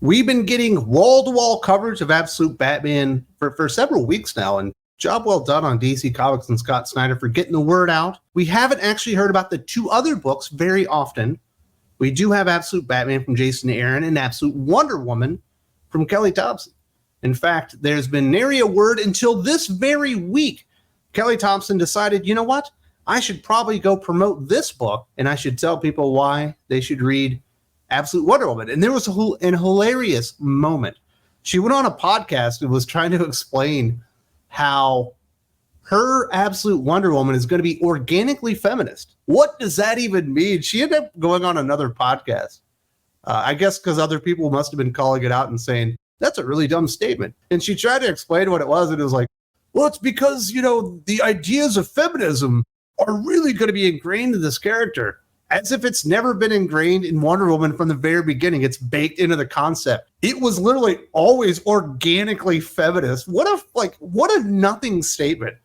We've been getting wall-to-wall coverage of Absolute Batman for several weeks now, and job well done on DC Comics and Scott Snyder for getting the word out. We haven't actually heard about the two other books very often. We do have Absolute Batman from Jason Aaron and Absolute Wonder Woman from Kelly Thompson. In fact, there's been nary a word until this very week. Kelly Thompson decided, you know what? I should probably go promote this book, and I should tell people why they should read Absolute Wonder Woman. And there was an hilarious moment. She went on a podcast and was trying to explain how her Absolute Wonder Woman is going to be organically feminist. What does that even mean? She ended up going on another podcast. I guess because other people must have been calling it out and saying, that's a really dumb statement. And she tried to explain what it was, and it was like, well, it's because, the ideas of feminism are really going to be ingrained in this character. As if it's never been ingrained in Wonder Woman from the very beginning. It's baked into the concept. It was literally always organically feminist. What a nothing statement.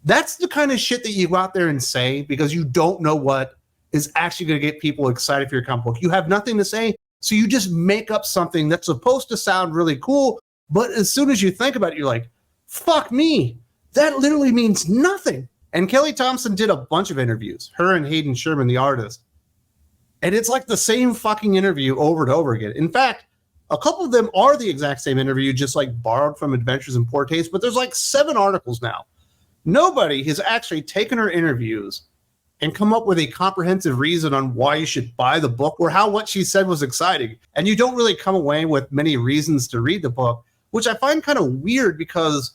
That's the kind of shit that you go out there and say because you don't know what is actually going to get people excited for your comic book. You have nothing to say, so you just make up something that's supposed to sound really cool, but as soon as you think about it, you're like, fuck me. That literally means nothing. And Kelly Thompson did a bunch of interviews, her and Hayden Sherman, the artist. And it's like the same fucking interview over and over again. In fact, a couple of them are the exact same interview, just like borrowed from Adventures in Poor Taste, but there's like 7 articles now. Nobody has actually taken her interviews and come up with a comprehensive reason on why you should buy the book or how what she said was exciting. And you don't really come away with many reasons to read the book, which I find kind of weird because,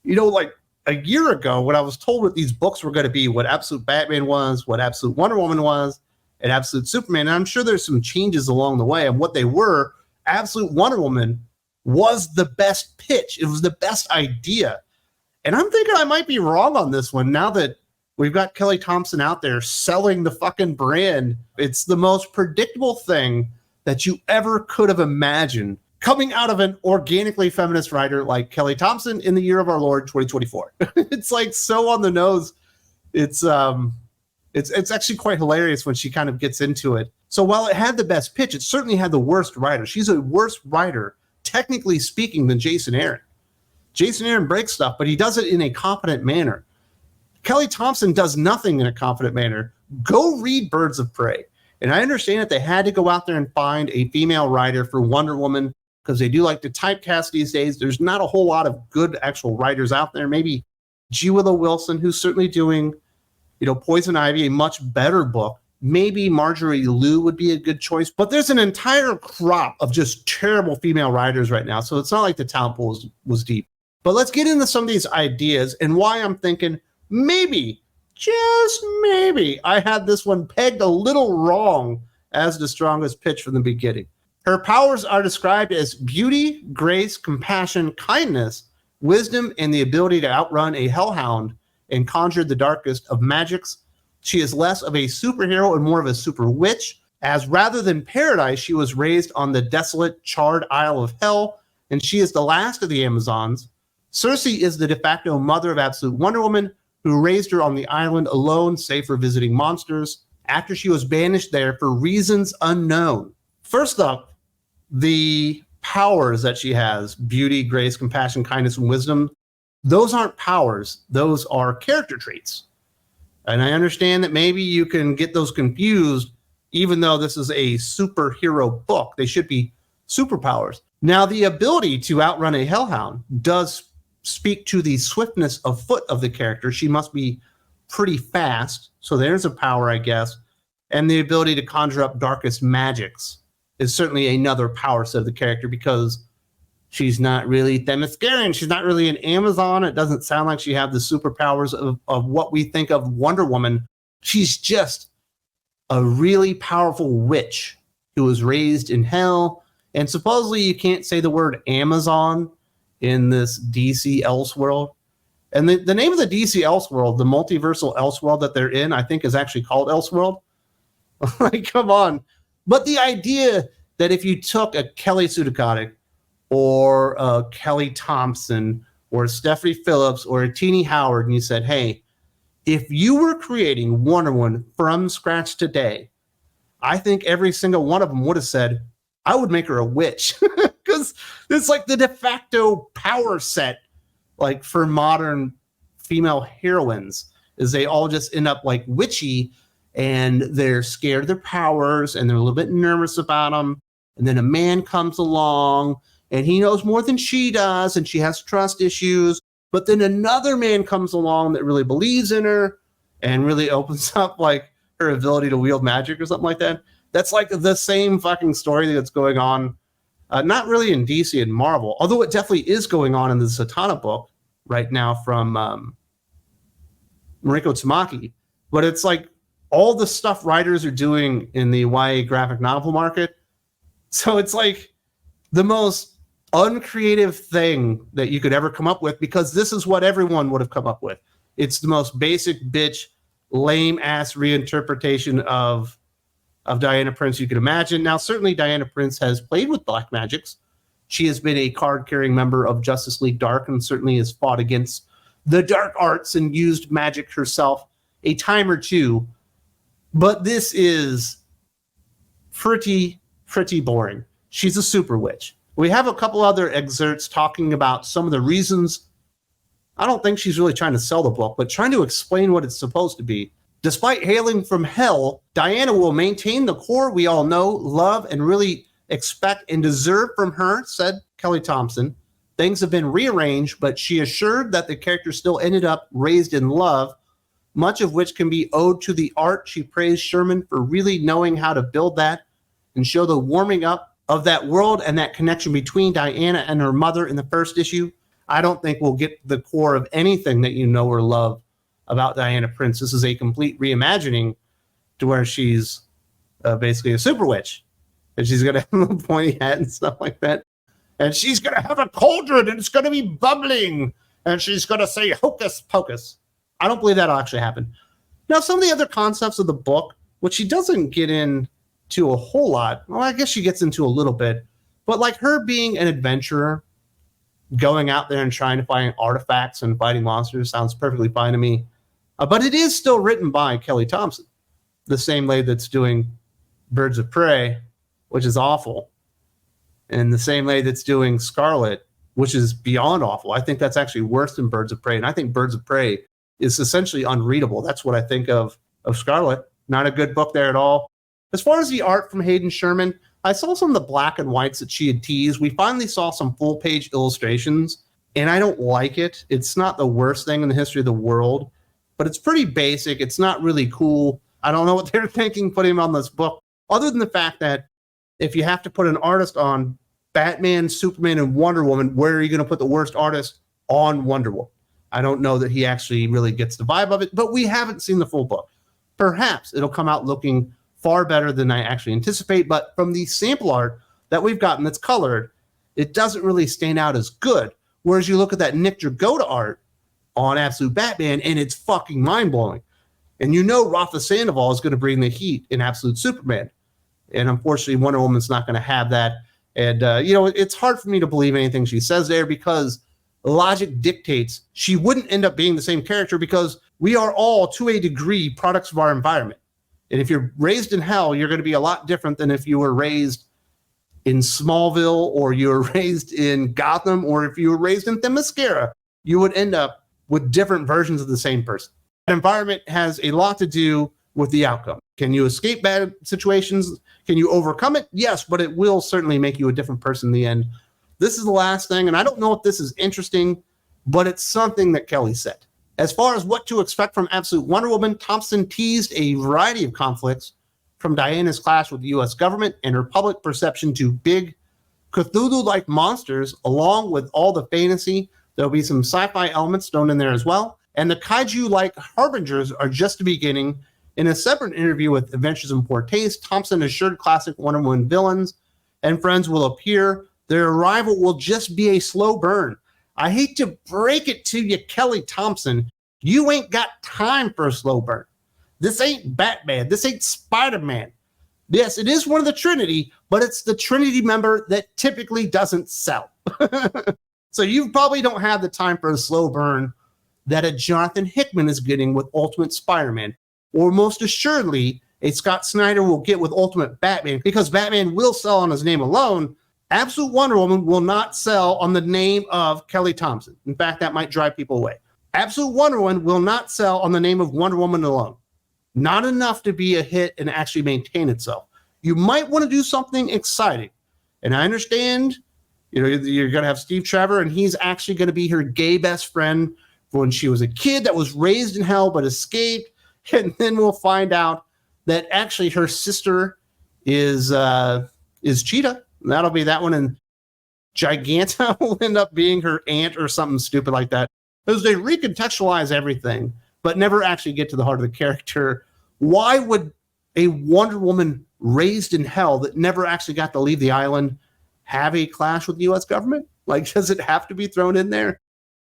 like a year ago when I was told what these books were going to be, what Absolute Batman was, what Absolute Wonder Woman was, and Absolute Superman, and I'm sure there's some changes along the way, and what they were, Absolute Wonder Woman was the best pitch. It was the best idea. And I'm thinking I might be wrong on this one now that we've got Kelly Thompson out there selling the fucking brand. It's the most predictable thing that you ever could have imagined coming out of an organically feminist writer like Kelly Thompson in the year of our Lord 2024. It's like so on the nose. It's actually quite hilarious when she kind of gets into it. So while it had the best pitch, it certainly had the worst writer. She's a worse writer, technically speaking, than Jason Aaron. Jason Aaron breaks stuff, but he does it in a competent manner. Kelly Thompson does nothing in a confident manner. Go read Birds of Prey. And I understand that they had to go out there and find a female writer for Wonder Woman because they do like to typecast these days. There's not a whole lot of good actual writers out there. Maybe G. Willow Wilson, who's certainly doing, Poison Ivy, a much better book. Maybe Marjorie Liu would be a good choice. But there's an entire crop of just terrible female writers right now. So it's not like the talent pool was deep. But let's get into some of these ideas and why I'm thinking maybe, just maybe, I had this one pegged a little wrong as the strongest pitch from the beginning. Her powers are described as beauty, grace, compassion, kindness, wisdom, and the ability to outrun a hellhound and conjure the darkest of magics. She is less of a superhero and more of a super witch, as rather than paradise, she was raised on the desolate, charred Isle of Hell, and she is the last of the Amazons. Cersei is the de facto mother of Absolute Wonder Woman, who raised her on the island alone, save for visiting monsters, after she was banished there for reasons unknown. First up, the powers that she has, beauty, grace, compassion, kindness, and wisdom, those aren't powers. Those are character traits. And I understand that maybe you can get those confused, even though this is a superhero book. They should be superpowers. Now, the ability to outrun a hellhound does speak to the swiftness of foot of the character. She must be pretty fast. So there's a power, I guess. And the ability to conjure up darkest magics is certainly another power set of the character because she's not really Themyscirian. She's not really an Amazon. It doesn't sound like she has the superpowers of what we think of Wonder Woman. She's just a really powerful witch who was raised in hell. And supposedly you can't say the word Amazon in this DC Elseworld. And the name of the DC Elseworld, the multiversal Elseworld that they're in, I think is actually called Elseworld. Like, come on. But the idea that if you took a Kelly Sudikotic or a Kelly Thompson or a Stephanie Phillips or a Teenie Howard and you said, hey, if you were creating Wonder Woman from scratch today, I think every single one of them would have said, I would make her a witch because it's like the de facto power set, like for modern female heroines, is they all just end up like witchy and they're scared of their powers and they're a little bit nervous about them. And then a man comes along and he knows more than she does and she has trust issues. But then another man comes along that really believes in her and really opens up like her ability to wield magic or something like that. That's like the same fucking story that's going on, not really in DC and Marvel, although it definitely is going on in the Satana book right now from Mariko Tamaki. But it's like all the stuff writers are doing in the YA graphic novel market. So it's like the most uncreative thing that you could ever come up with, because this is what everyone would have come up with. It's the most basic bitch, lame ass reinterpretation of Diana Prince you could imagine. Now, certainly Diana Prince has played with black magics. She has been a card-carrying member of Justice League Dark and certainly has fought against the dark arts and used magic herself a time or two. But this is pretty boring. She's a super witch. We have a couple other excerpts talking about some of the reasons. I don't think she's really trying to sell the book, but trying to explain what it's supposed to be. Despite hailing from hell, Diana will maintain the core we all know, love, and really expect and deserve from her, said Kelly Thompson. Things have been rearranged, but she assured that the character still ended up raised in love, much of which can be owed to the art. She praised Sherman for really knowing how to build that and show the warming up of that world and that connection between Diana and her mother in the first issue. I don't think we'll get the core of anything that you know or love about Diana Prince. This is a complete reimagining to where she's basically a super witch. And she's going to have a pointy hat and stuff like that. And she's going to have a cauldron and it's going to be bubbling. And she's going to say hocus pocus. I don't believe that'll actually happen. Now, some of the other concepts of the book, which she doesn't get into a whole lot. Well, I guess she gets into a little bit. But like her being an adventurer, going out there and trying to find artifacts and fighting monsters sounds perfectly fine to me. But it is still written by Kelly Thompson, the same lady that's doing Birds of Prey, which is awful, and the same lady that's doing Scarlet, which is beyond awful. I think that's actually worse than Birds of Prey, and I think Birds of Prey is essentially unreadable. That's what I think of Scarlet. Not a good book there at all. As far as the art from Hayden Sherman, I saw some of the black and whites that she had teased. We finally saw some full-page illustrations, and I don't like it. It's not the worst thing in the history of the world, but it's pretty basic. It's not really cool. I don't know what they're thinking putting him on this book, other than the fact that if you have to put an artist on Batman, Superman, and Wonder Woman, where are you going to put the worst artist on Wonder Woman? I don't know that he actually really gets the vibe of it, but we haven't seen the full book. Perhaps it'll come out looking far better than I actually anticipate, but from the sample art that we've gotten that's colored, it doesn't really stand out as good. Whereas you look at that Nick Dragotta art on Absolute Batman, and it's fucking mind-blowing. And you know Rafa Sandoval is going to bring the heat in Absolute Superman. And unfortunately, Wonder Woman's not going to have that. And, it's hard for me to believe anything she says there because logic dictates she wouldn't end up being the same character because we are all, to a degree, products of our environment. And if you're raised in hell, you're going to be a lot different than if you were raised in Smallville or you were raised in Gotham or if you were raised in Themyscira. You would end up with different versions of the same person. That environment has a lot to do with the outcome. Can you escape bad situations? Can you overcome it? Yes, but it will certainly make you a different person in the end. This is the last thing, and I don't know if this is interesting, but it's something that Kelly said. As far as what to expect from Absolute Wonder Woman, Thompson teased a variety of conflicts from Diana's clash with the U.S. government and her public perception to big Cthulhu-like monsters, along with all the fantasy. There'll be some sci-fi elements thrown in there as well. And the kaiju-like harbingers are just the beginning. In a separate interview with Adventures in Poor Taste, Thompson assured classic Wonder Woman villains and friends will appear. Their arrival will just be a slow burn. I hate to break it to you, Kelly Thompson. You ain't got time for a slow burn. This ain't Batman. This ain't Spider-Man. Yes, it is one of the Trinity, but it's the Trinity member that typically doesn't sell. So you probably don't have the time for a slow burn that a Jonathan Hickman is getting with Ultimate Spider-Man, or most assuredly a Scott Snyder will get with Ultimate Batman, because Batman will sell on his name alone. Absolute Wonder Woman will not sell on the name of Kelly Thompson. In fact, that might drive people away. Absolute Wonder Woman will not sell on the name of Wonder Woman alone. Not enough to be a hit and actually maintain itself. You might want to do something exciting. And I understand, you're going to have Steve Trevor, and he's actually going to be her gay best friend when she was a kid that was raised in hell but escaped. And then we'll find out that actually her sister is Cheetah. And that'll be that one. And Giganta will end up being her aunt or something stupid like that. Because they recontextualize everything, but never actually get to the heart of the character. Why would a Wonder Woman raised in hell that never actually got to leave the island have a clash with the U.S. government? Like, does it have to be thrown in there?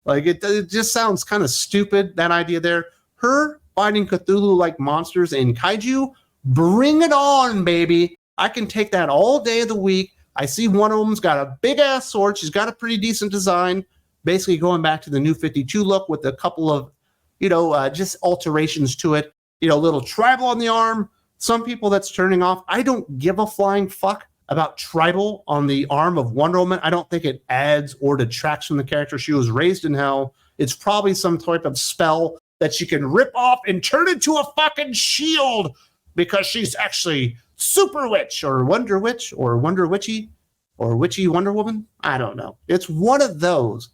Like, it just sounds kind of stupid, that idea there. Her fighting Cthulhu-like monsters and kaiju, bring it on, baby. I can take that all day of the week. I see Wonder Woman's got a big-ass sword. She's got a pretty decent design, basically going back to the New 52 look with a couple of, just alterations to it. A little tribal on the arm. Some people that's turning off. I don't give a flying fuck about tribal on the arm of Wonder Woman. I don't think it adds or detracts from the character. She was raised in hell. It's probably some type of spell that she can rip off and turn into a fucking shield because she's actually Super Witch or Wonder Witch or Wonder Witchy or Witchy Wonder Woman. I don't know. It's one of those.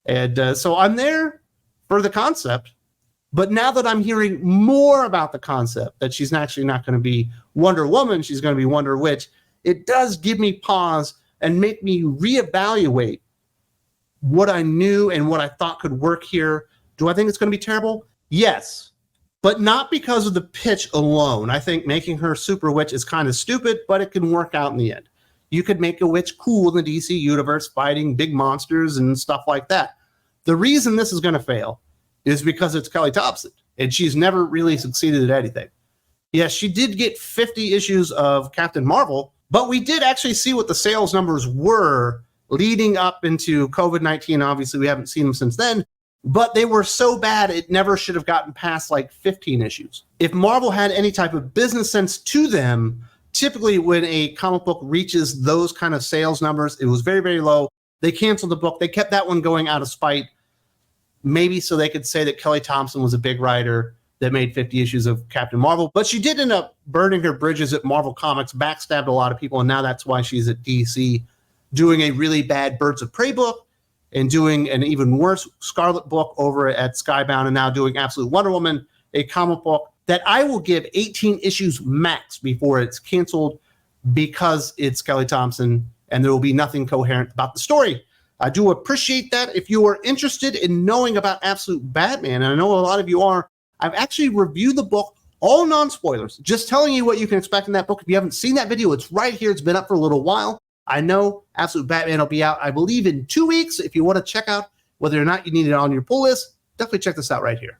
And so I'm there for the concept. But now that I'm hearing more about the concept, that she's actually not going to be Wonder Woman, she's going to be Wonder Witch, it does give me pause and make me reevaluate what I knew and what I thought could work here. Do I think it's going to be terrible? Yes, but not because of the pitch alone. I think making her Super Witch is kind of stupid, but it can work out in the end. You could make a witch cool in the DC universe, fighting big monsters and stuff like that. The reason this is going to fail is because it's Kelly Thompson, and she's never really succeeded at anything. Yes, she did get 50 issues of Captain Marvel, but we did actually see what the sales numbers were leading up into COVID-19. Obviously, we haven't seen them since then, but they were so bad it never should have gotten past like 15 issues. If Marvel had any type of business sense to them, typically when a comic book reaches those kind of sales numbers, it was very, very low. They canceled the book. They kept that one going out of spite. Maybe so they could say that Kelly Thompson was a big writer that made 50 issues of Captain Marvel. But she did end up burning her bridges at Marvel Comics, backstabbed a lot of people, and now that's why she's at DC, doing a really bad Birds of Prey book and doing an even worse Scarlet book over at Skybound, and now doing Absolute Wonder Woman, a comic book that I will give 18 issues max before it's canceled because it's Kelly Thompson and there will be nothing coherent about the story. I do appreciate that. If you are interested in knowing about Absolute Batman, and I know a lot of you are, I've actually reviewed the book, all non-spoilers, just telling you what you can expect in that book. If you haven't seen that video, it's right here. It's been up for a little while. I know Absolute Batman will be out, I believe, in 2 weeks. If you want to check out whether or not you need it on your pull list, definitely check this out right here.